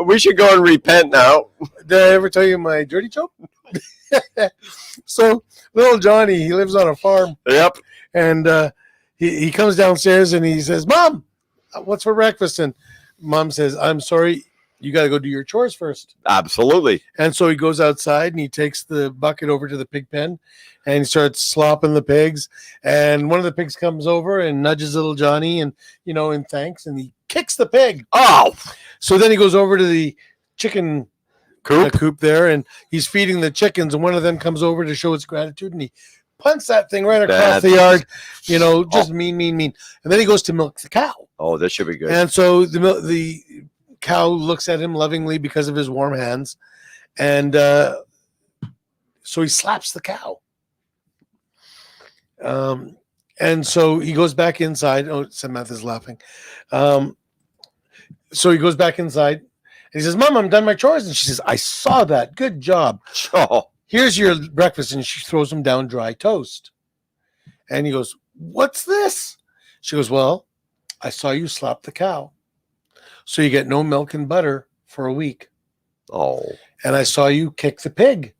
we should go and repent now. Did I ever tell you my dirty joke? So little Johnny, he lives on a farm. Yep. And he comes downstairs and he says, "Mom, what's for breakfast?" And Mom says, "I'm sorry, you got to go do your chores first." Absolutely. And so he goes outside and he takes the bucket over to the pig pen and he starts slopping the pigs. And one of the pigs comes over and nudges little Johnny and, in thanks, and he kicks the pig. Oh. So then he goes over to the chicken coop there and he's feeding the chickens. And one of them comes over to show its gratitude and he punts that thing right across the yard, just mean. And then he goes to milk the cow. Oh, this should be good. And so the cow looks at him lovingly because of his warm hands. And so he slaps the cow. And so he goes back inside. Oh, Samantha's laughing. So he goes back inside. And he says, "Mom, I'm done my chores." And she says, "I saw that. Good job. Oh. Here's your breakfast." And she throws him down dry toast. And he goes, "What's this?" She goes, "Well, I saw you slap the cow. So you get no milk and butter for a week. Oh. And I saw you kick the pig.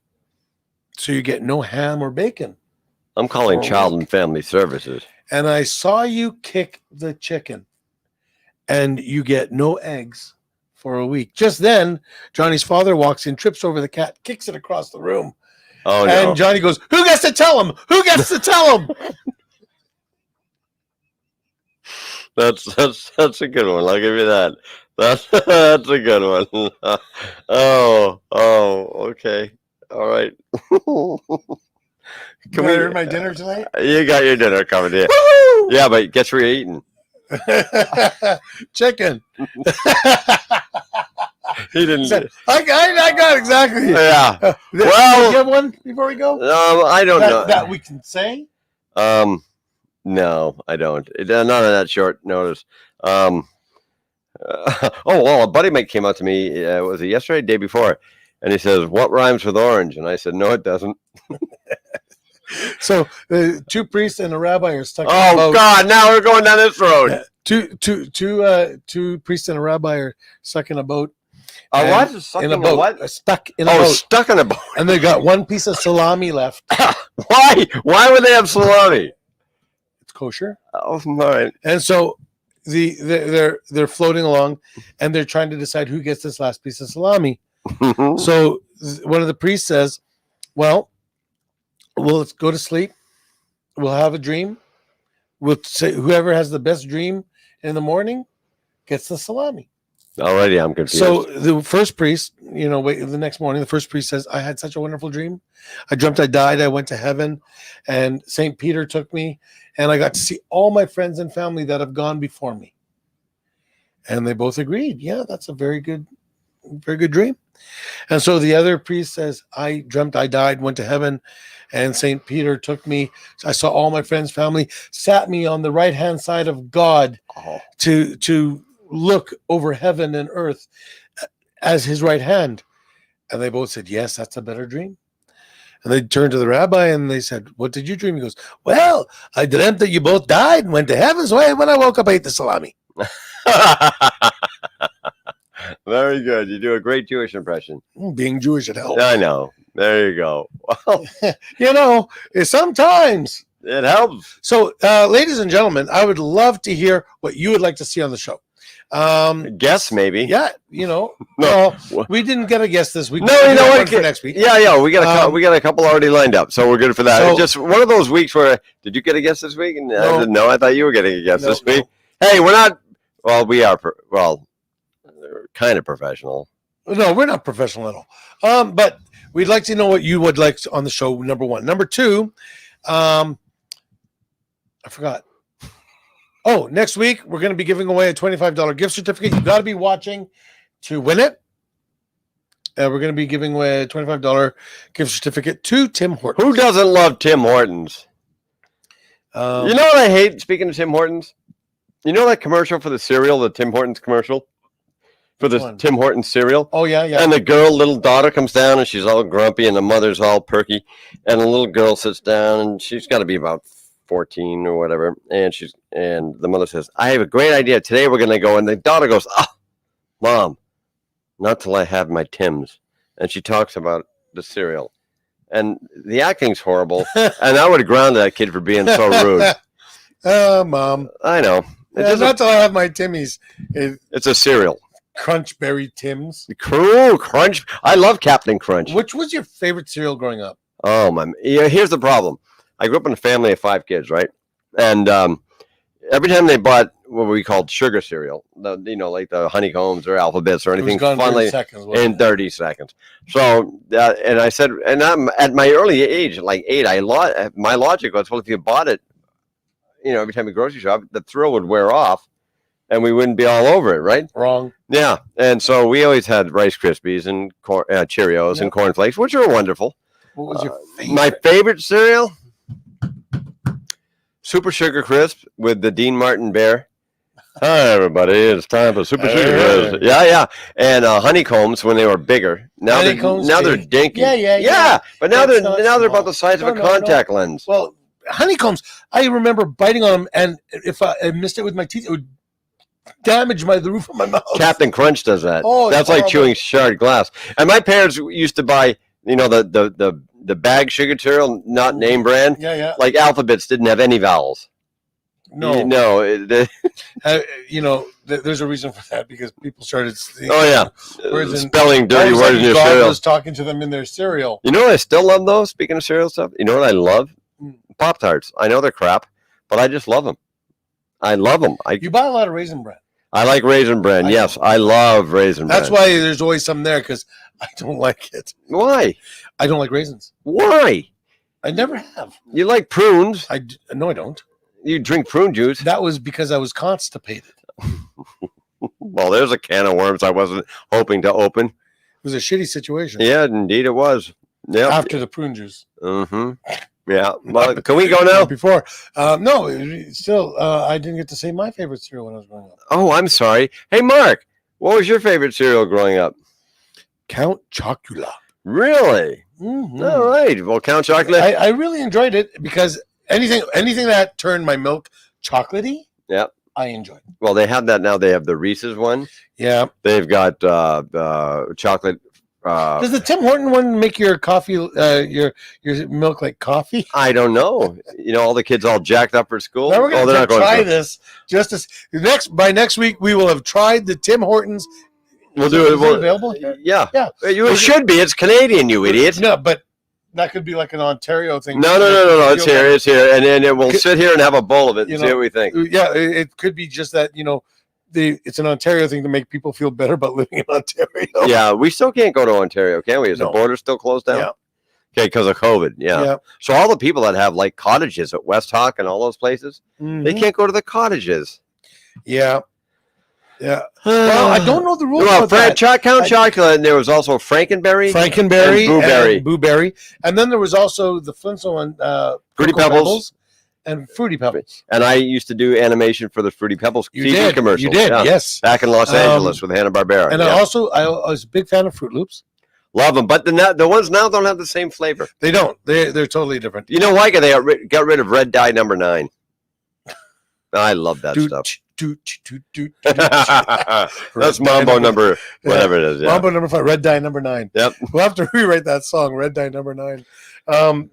So you get no ham or bacon. I'm calling Child and Family Services. And I saw you kick the chicken. And you get no eggs for a week." Just then, Johnny's father walks in, trips over the cat, kicks it across the room. Oh, no. And Johnny goes, "Who gets to tell him? Who gets to tell him?" That's a good one. I'll give you that. That's a good one. Okay. All right. Can we eat my dinner tonight? You got your dinner coming in. Yeah, but guess what you're eating? Chicken. He didn't. I got exactly. Yeah. Do Well, you have one before we go? I don't know. That we can say? No, I don't. Not on that short notice. A buddy mate came up to me. Was it yesterday, day before? And he says, "What rhymes with orange?" And I said, "No, it doesn't." So two priests and a rabbi are stuck. Oh God! Now we're going down this road. Yeah. Two priests and a rabbi are stuck in a boat. What? Stuck in a boat. What? Stuck in a boat. Stuck in a boat. And they got one piece of salami left. Why? Why would they have salami? It's kosher. Oh, all right. And so they're floating along, and they're trying to decide who gets this last piece of salami. So one of the priests says, "Well, we'll go to sleep. We'll have a dream. We'll say whoever has the best dream in the morning gets the salami." Already, I'm confused. So the first priest, the next morning, the first priest says, "I had such a wonderful dream. I dreamt I died. I went to heaven, and St. Peter took me, and I got to see all my friends and family that have gone before me." And they both agreed, "Yeah, that's a very good dream." And so the other priest says, "I dreamt I died, went to heaven, and St. Peter took me. I saw all my friends, family, sat me on the right-hand side of God to look over heaven and earth as his right hand." And they both said, "Yes, that's a better dream." And they turned to the rabbi and they said, "What did you dream?" He goes, "Well, I dreamt that you both died and went to heaven. So when I woke up, I ate the salami." Very good. You do a great Jewish impression. Being Jewish, it helps. I know. There you go. Well, sometimes it helps. So, ladies and gentlemen, I would love to hear what you would like to see on the show. Guess maybe. Yeah, No. well, we didn't get a guest this week. No, We you know got what? one for next week. Yeah. We got a couple already lined up, so we're good for that. So- It's just one of those weeks where did you get a guest this week? And I didn't know. I thought you were getting a guest this week. Hey, we're not. Well, we are. Kind of professional. No, we're not professional at all. But we'd like to know what you would like on the show. Number one. Number two. I forgot. Oh, next week we're going to be giving away a $25 gift certificate. You got to be watching to win it. We're going to be giving away a $25 gift certificate to Tim Hortons. Who doesn't love Tim Hortons? You know what I hate? Speaking of Tim Hortons, you know that commercial for the cereal, the Tim Hortons commercial for the one? Tim Hortons cereal. Oh yeah. And the little daughter comes down and she's all grumpy, and the mother's all perky, and the little girl sits down and she's got to be about 14 or whatever, and the mother says, "I have a great idea. Today we're going to go," and the daughter goes, Mom, not till I have my Tims. And she talks about the cereal. And the acting's horrible. And I would have grounded that kid for being so rude. Mom. I know. Not till I have my Timmies. It's a cereal. Crunchberry Tims. Cool Crunch. I love Captain Crunch. Which was your favorite cereal growing up? Oh, my. Yeah, here's the problem. I grew up in a family of 5 kids, right? And every time they bought what we called sugar cereal, like the honeycombs or alphabets or anything fun like in 30 seconds. So, and I said, and I'm at my early age, like 8, my logic was, well, if you bought it, every time we grocery shop, the thrill would wear off and we wouldn't be all over it, right? Wrong. Yeah. And so we always had Rice Krispies and Cheerios and Corn Flakes, which are wonderful. What was your favorite? My favorite cereal? Super Sugar Crisp with the Dean Martin bear. Hi, everybody. It's time for Super Sugar Crisp. Yeah. And honeycombs when they were bigger. Now they're dinky. Yeah. But now they're about the size of a contact lens. Well, honeycombs, I remember biting on them, and if I missed it with my teeth, it would damage the roof of my mouth. Captain Crunch does that. Oh, that's like chewing shard glass. And my parents used to buy, the bag sugar cereal, not name brand. Yeah. Like Alphabets didn't have any vowels. No. There's a reason for that, because people started spelling dirty words in your God cereal. was talking to them in their cereal. You know what I still love, though? Speaking of cereal stuff, you know what I love? Pop-Tarts. I know they're crap, but I just love them. I love them. You buy a lot of Raisin Bran. I like Raisin Bran. Yes, I love Raisin Bran. That's why there's always some there, because I don't like it. Why? I don't like raisins. Why? I never have. You like prunes? No, I don't. You drink prune juice. That was because I was constipated. Well, there's a can of worms I wasn't hoping to open. It was a shitty situation. Yeah, indeed it was. Yeah. After the prune juice. Mm-hmm. Yeah. Well, can we go now? Before. No, still, I didn't get to say my favorite cereal when I was growing up. Oh, I'm sorry. Hey, Mark, what was your favorite cereal growing up? Count Chocula. Really? Mm-hmm. All right. Well, Count Chocula. I really enjoyed it because anything that turned my milk chocolatey, yeah, I enjoyed. Well, they have that now. They have the Reese's one. Yeah. They've got chocolate. Does the Tim Horton one make your coffee, your milk like coffee? I don't know. All the kids all jacked up for school. Now we're going to try this. By next week, we will have tried the Tim Hortons. We'll do it. Is it available here? Yeah. It should be. It's Canadian, you idiot. No, but that could be like an Ontario thing. No. It's here. It's here. And then we'll sit here and have a bowl of it and see what we think. Yeah, it could be just that, it's an Ontario thing to make people feel better about living in Ontario. Yeah, we still can't go to Ontario, can we? Is the border still closed down? Yeah. Okay, because of COVID. Yeah. So all the people that have like cottages at West Hawk and all those places, they can't go to the cottages. Yeah. Yeah. Well, I don't know the rules. Count Chocula, and there was also Frankenberry, and Blueberry, and then there was also the Flintstone one, Fruity Pebbles. And Fruity Pebbles. And I used to do animation for the Fruity Pebbles TV commercials. You did, yes. Back in Los Angeles with Hanna-Barbera. And I was a big fan of Fruit Loops. Love them, but the ones now don't have the same flavor. They don't. They're totally different. You know why? They got rid of Red Dye number 9. I love that stuff. That's Mambo number, whatever it is. Yeah. Mambo number 5, Red Dye number 9. Yep. We'll have to rewrite that song, Red Dye number 9. Now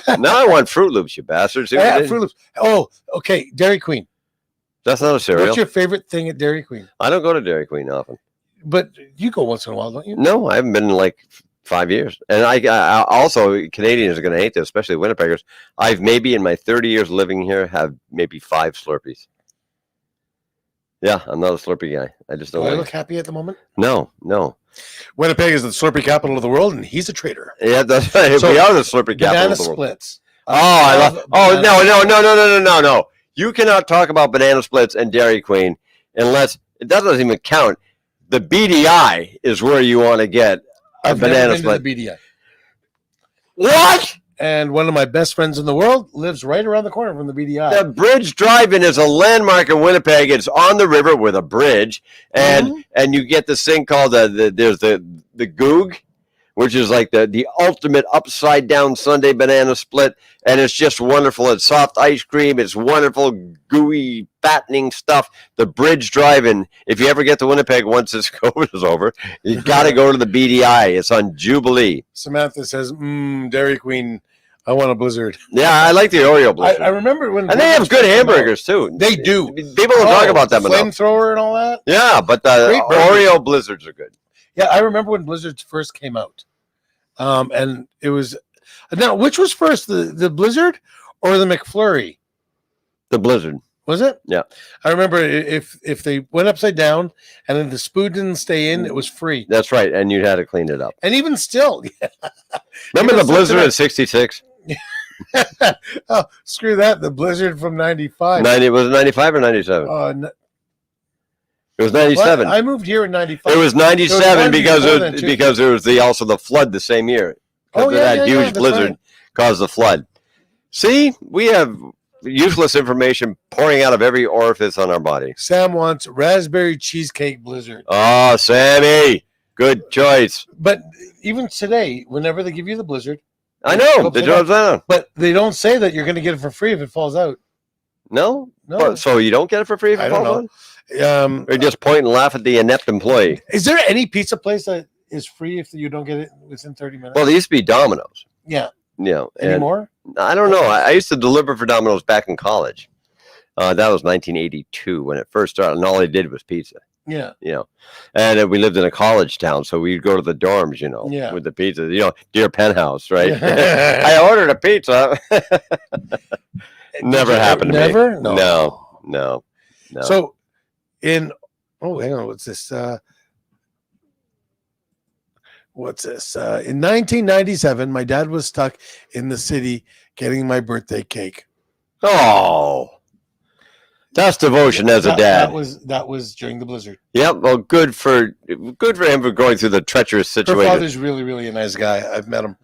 I want Fruit Loops, you bastards. Yeah, Fruit Loops. Oh, okay. Dairy Queen. That's not a cereal. What's your favorite thing at Dairy Queen? I don't go to Dairy Queen often. But you go once in a while, don't you? No, I haven't been in like 5 years. And I also, Canadians are going to hate this, especially Winnipeggers. I've maybe in my 30 years living here have maybe 5 Slurpees. Yeah, I'm not a Slurpee guy. I just don't. Do I like look happy at the moment? No. Winnipeg is the Slurpee capital of the world, and he's a traitor. Yeah, that's right. So, we are the Slurpee capital Banana of the world. splits. Oh, no. You cannot talk about banana splits and Dairy Queen unless that doesn't even count. The BDI is where you want to get a I've banana never been split. to the BDI. What? And one of my best friends in the world lives right around the corner from the BDI. The Bridge Drive-In is a landmark in Winnipeg. It's on the river with a bridge, and you get this thing called there's the Goog, which is like the ultimate upside down Sunday banana split, and it's just wonderful. It's soft ice cream. It's wonderful, gooey, fattening stuff. The Bridge Drive-In. If you ever get to Winnipeg once this COVID is over, you got to go to the BDI. It's on Jubilee. Samantha says, Dairy Queen, I want a Blizzard. Yeah, I like the Oreo Blizzard. I remember when... And they have good hamburgers, too. They do. People don't talk about them enough. Flamethrower and all that? Yeah, but the Oreo Blizzards are good. Yeah, I remember when Blizzards first came out. And it was... Now, which was first, the Blizzard or the McFlurry? The Blizzard. Was it? Yeah. I remember if they went upside down and then the spoon didn't stay in, it was free. That's right, and you had to clean it up. And even still. Remember the Blizzard in 66? Oh, screw that. The Blizzard from 95. Was it 95 or 97? It was 97. I moved here in 95. It was 97 because there was also the flood the same year. Oh, yeah, that huge blizzard right. caused the flood. See, we have useless information pouring out of every orifice on our body. Sam wants raspberry cheesecake Blizzard. Oh, Sammy. Good choice. But even today, whenever they give you the Blizzard. I know. They drops down. But they don't say that you're going to get it for free if it falls out. No? No. So you don't get it for free if it falls out? Or just point and laugh at the inept employee. Is there any pizza place that is free if you don't get it within 30 minutes? Well, there used to be Domino's. Yeah. Yeah. Anymore? I don't know. I used to deliver for Domino's back in college. That was 1982 when it first started, and all they did was pizza. Yeah. And we lived in a college town, so we'd go to the dorms, with the pizza, dear penthouse, right? I ordered a pizza. Never happened to me. Never? No. So hang on, what's this? In 1997, my dad was stuck in the city getting my birthday cake. Oh, that's devotion as a dad. That was during the blizzard. Yep. Well, good for him for going through the treacherous situation. Her father's really, really a nice guy. I've met him.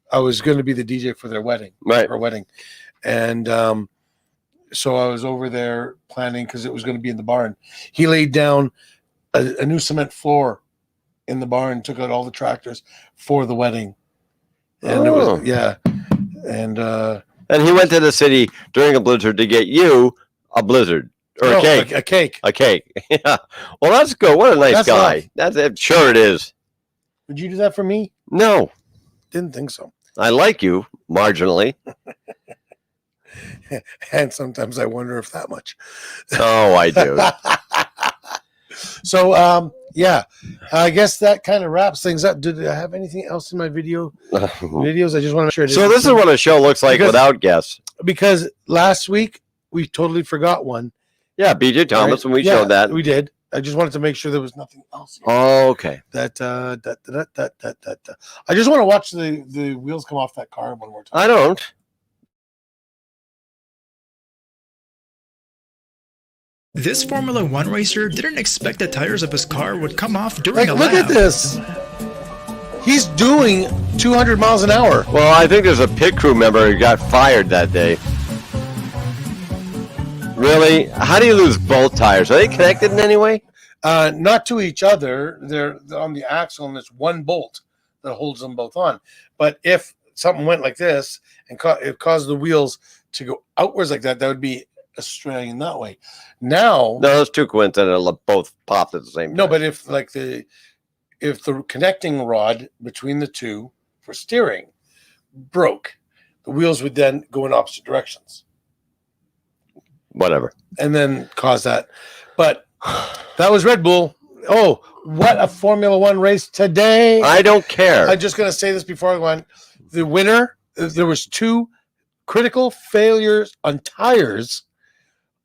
I was going to be the DJ for their wedding, right? Her wedding, and so I was over there planning because it was going to be in the barn. He laid down a new cement floor in the barn, took out all the tractors for the wedding, and it was and he went to the city during a blizzard to get you a blizzard or a cake. A cake. A cake. Yeah. Well, that's good. What a nice guy. That's it. Sure it is. Would you do that for me? No. Didn't think so. I like you marginally. And sometimes I wonder if that much. Oh, I do. So, I guess that kind of wraps things up. Did I have anything else in my videos? I just want to make sure. So this is what a show looks like without guests. Because last week we totally forgot one. Yeah, BJ Thomas, when we showed that. We did. I just wanted to make sure there was nothing else. Oh, okay. I just want to watch the wheels come off that car one more time. I don't. This Formula One racer didn't expect the tires of his car would come off during a lap. Look at this. He's doing 200 miles an hour. Well, I think there's a pit crew member who got fired that day. Really? How do you lose both tires? Are they connected in any way? Not to each other. They're on the axle, and there's one bolt that holds them both on. But if something went like this and it caused the wheels to go outwards like that, that would be Australian that way. Now, no, those two coincidental both popped at the same time. No, but if the connecting rod between the two for steering broke, the wheels would then go in opposite directions. whatever. And then cause that. But that was Red Bull. Oh, what a Formula One race today. I don't care. I'm just going to say this before I go on. The winner, there was 2 critical failures on tires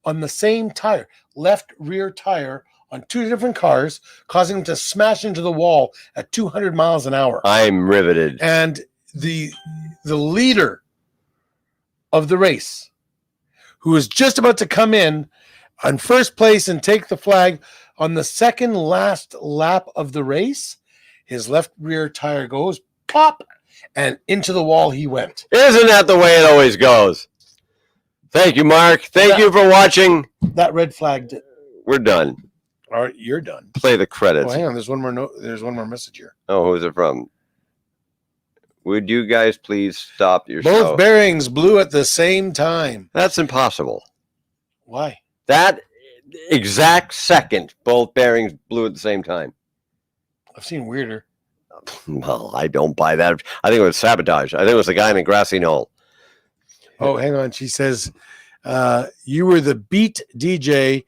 on the same tire, left rear tire on 2 different cars, causing them to smash into the wall at 200 miles an hour. I'm riveted. And the leader of the race, who was just about to come in on first place and take the flag on the second last lap of the race, his left rear tire goes pop, and into the wall he went. Isn't that the way it always goes? Thank you, Mark. Thank you for watching. That red flag. We're done. All right, you're done. Play the credits. Oh, hang on. There's one more note. There's one more message here. Oh, who's it from? Would you guys please stop your Both show? bearings blew at the same time. That's impossible. Why? That exact second, both bearings blew at the same time. I've seen weirder. Well, I don't buy that. I think it was sabotage. I think it was the guy in the grassy knoll. Oh, hang on. She says, you were the beat DJ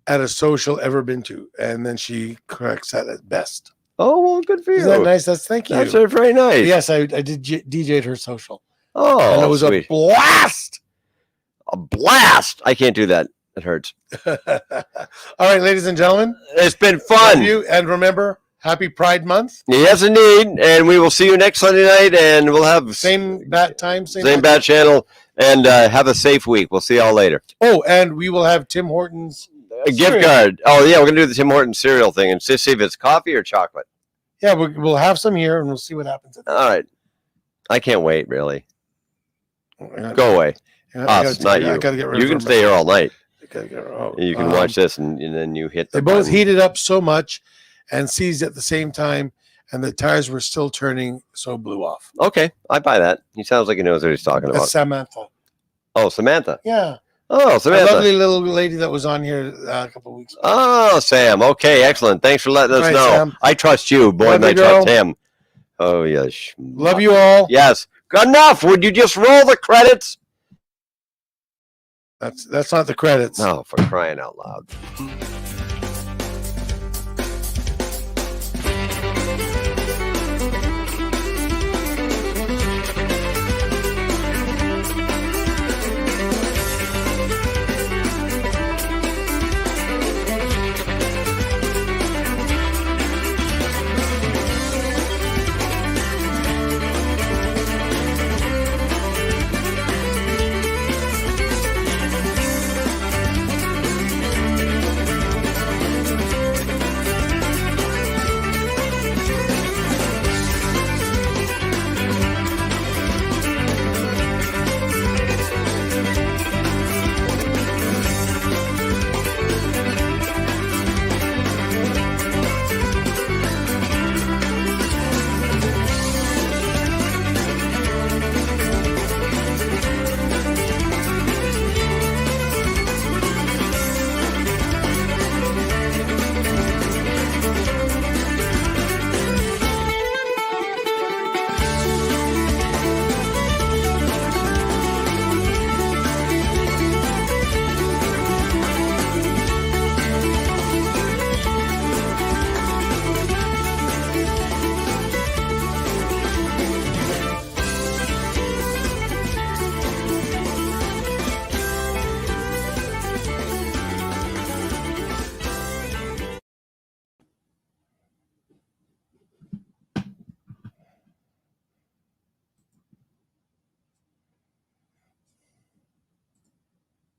at a social ever been to. And then she corrects that at best. Oh, well, good for you. Isn't that nice? Thank you. That's very nice. Yes, I did DJ at her social. Oh, and it was sweet. a blast. A blast. I can't do that. It hurts. All right, ladies and gentlemen. It's been fun. Love you. And remember, happy Pride Month. Yes, indeed. And we will see you next Sunday night, and we'll have same bat time, same bat channel, and have a safe week. We'll see y'all later. Oh, and we will have Tim Hortons a gift card. Oh, yeah, we're going to do the Tim Hortons cereal thing and see if it's coffee or chocolate. Yeah, we'll have some here, and we'll see what happens. All right. I can't wait, really. Go away. Us, not you. You can stay here all night. You can watch this, and then you hit the They both button. heated up so much and seized at the same time, and the tires were still turning, so blew off. Okay, I buy that. He sounds like he knows what he's talking about. That's Samantha. Oh, Samantha. Yeah. Oh, A Samantha. lovely little lady that was on here a couple of weeks ago. Oh, Sam. Okay, excellent. Thanks for letting us All right, know. Sam. I trust you more Love than I you, girl. trust him. Oh, yes. Love you all. Yes. Enough. Would you just roll the credits? That's not the credits. No, for crying out loud.